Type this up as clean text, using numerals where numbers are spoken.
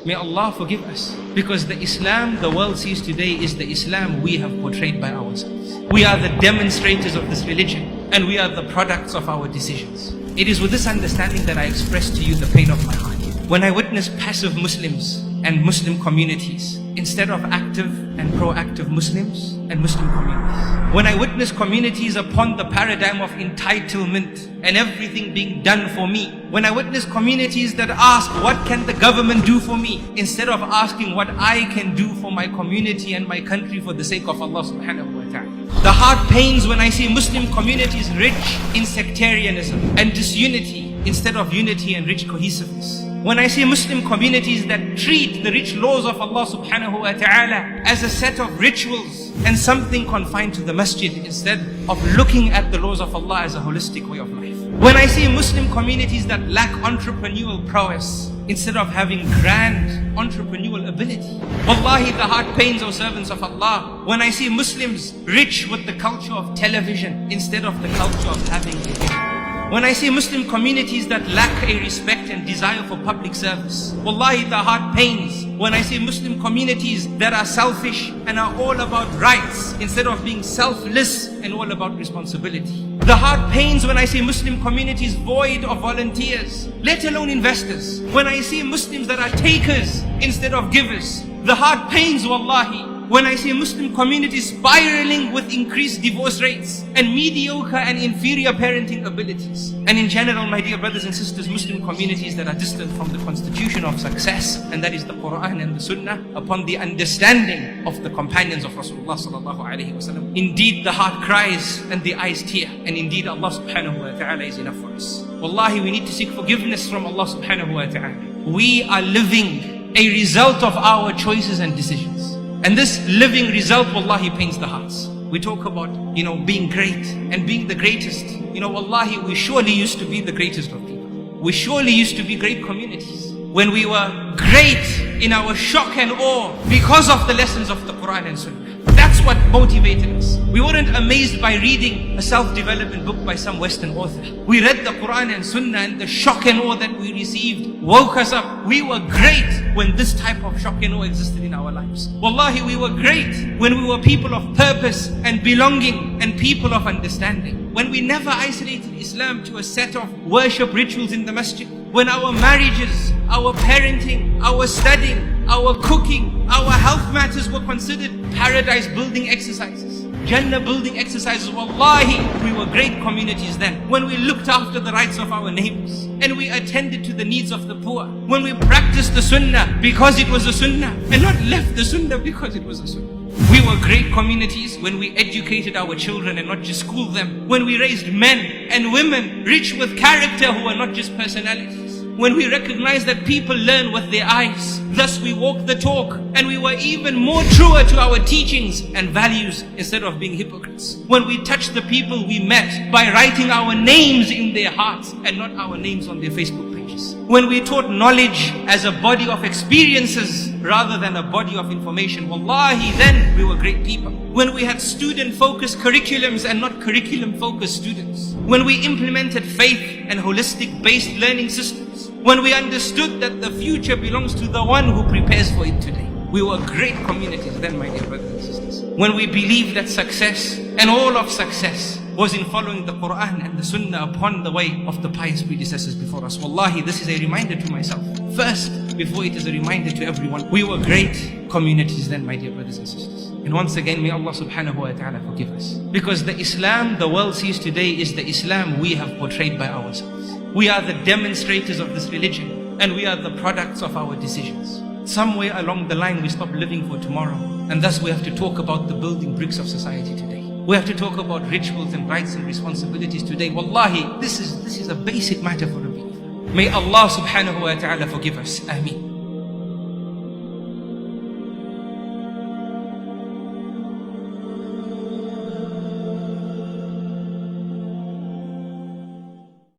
May Allah forgive us. Because the Islam the world sees today is the Islam we have portrayed by ourselves. We are the demonstrators of this religion, and we are the products of our decisions. It is with this understanding that I express to you the pain of my heart. When I witness passive Muslims and Muslim communities instead of active and proactive Muslims and Muslim communities. When I witness communities upon the paradigm of entitlement and everything being done for me. When I witness communities that ask, what can the government do for me? Instead of asking what I can do for my community and my country for the sake of Allah subhanahu wa ta'ala. The heart pains when I see Muslim communities rich in sectarianism and disunity instead of unity and rich cohesiveness. When I see Muslim communities that treat the rich laws of Allah subhanahu wa ta'ala as a set of rituals and something confined to the masjid instead of looking at the laws of Allah as a holistic way of life. When I see Muslim communities that lack entrepreneurial prowess instead of having grand entrepreneurial ability. Wallahi, the heart pains, O servants of Allah, when I see Muslims rich with the culture of television instead of the culture of having a vision. When I see Muslim communities that lack a respect and desire for public service. Wallahi, the heart pains when I see Muslim communities that are selfish and are all about rights instead of being selfless and all about responsibility. The heart pains when I see Muslim communities void of volunteers, let alone investors. When I see Muslims that are takers instead of givers. The heart pains, wallahi, when I see Muslim communities spiraling with increased divorce rates and mediocre and inferior parenting abilities. And in general, my dear brothers and sisters, Muslim communities that are distant from the constitution of success, and that is the Quran and the Sunnah, upon the understanding of the companions of Rasulullah sallallahu alaihi wasallam. Indeed, the heart cries and the eyes tear, and indeed Allah subhanahu wa ta'ala is enough for us. Wallahi, we need to seek forgiveness from Allah subhanahu wa ta'ala. We are living a result of our choices and decisions. And this living result, wallahi, pains the hearts. We talk about, being great and being the greatest. Wallahi, we surely used to be the greatest of people. We surely used to be great communities. When we were great in our shock and awe because of the lessons of the Quran and Sunnah. That's what motivated us. We weren't amazed by reading a self-development book by some Western author. We read the Quran and Sunnah, and the shock and awe that we received woke us up. We were great when this type of shock and awe existed in our lives. Wallahi, we were great when we were people of purpose and belonging and people of understanding. When we never isolated Islam to a set of worship rituals in the masjid. When our marriages, our parenting, our studying, our cooking, our health matters were considered paradise building exercises, Jannah building exercises. Wallahi, we were great communities then. When we looked after the rights of our neighbors and we attended to the needs of the poor. When we practiced the Sunnah because it was a Sunnah and not left the Sunnah because it was a Sunnah. We were great communities when we educated our children and not just schooled them. When we raised men and women rich with character who are not just personalities. When we recognized that people learn with their eyes, thus we walked the talk, and we were even more truer to our teachings and values instead of being hypocrites. When we touched the people we met by writing our names in their hearts and not our names on their Facebook pages. When we taught knowledge as a body of experiences rather than a body of information. Wallahi, then we were great people. When we had student-focused curriculums and not curriculum-focused students. When we implemented faith and holistic-based learning systems. When we understood that the future belongs to the one who prepares for it today. We were great communities then, my dear brothers and sisters. When we believed that success and all of success was in following the Quran and the Sunnah upon the way of the pious predecessors before us. Wallahi, this is a reminder to myself first, before it is a reminder to everyone. We were great communities then, my dear brothers and sisters. And once again, may Allah subhanahu wa ta'ala forgive us. Because the Islam the world sees today is the Islam we have portrayed by ourselves. We are the demonstrators of this religion, and we are the products of our decisions. Somewhere along the line we stop living for tomorrow, and thus we have to talk about the building bricks of society today. We have to talk about rituals and rights and responsibilities today. Wallahi, this is a basic matter for a believer. May Allah subhanahu wa ta'ala forgive us. Ameen.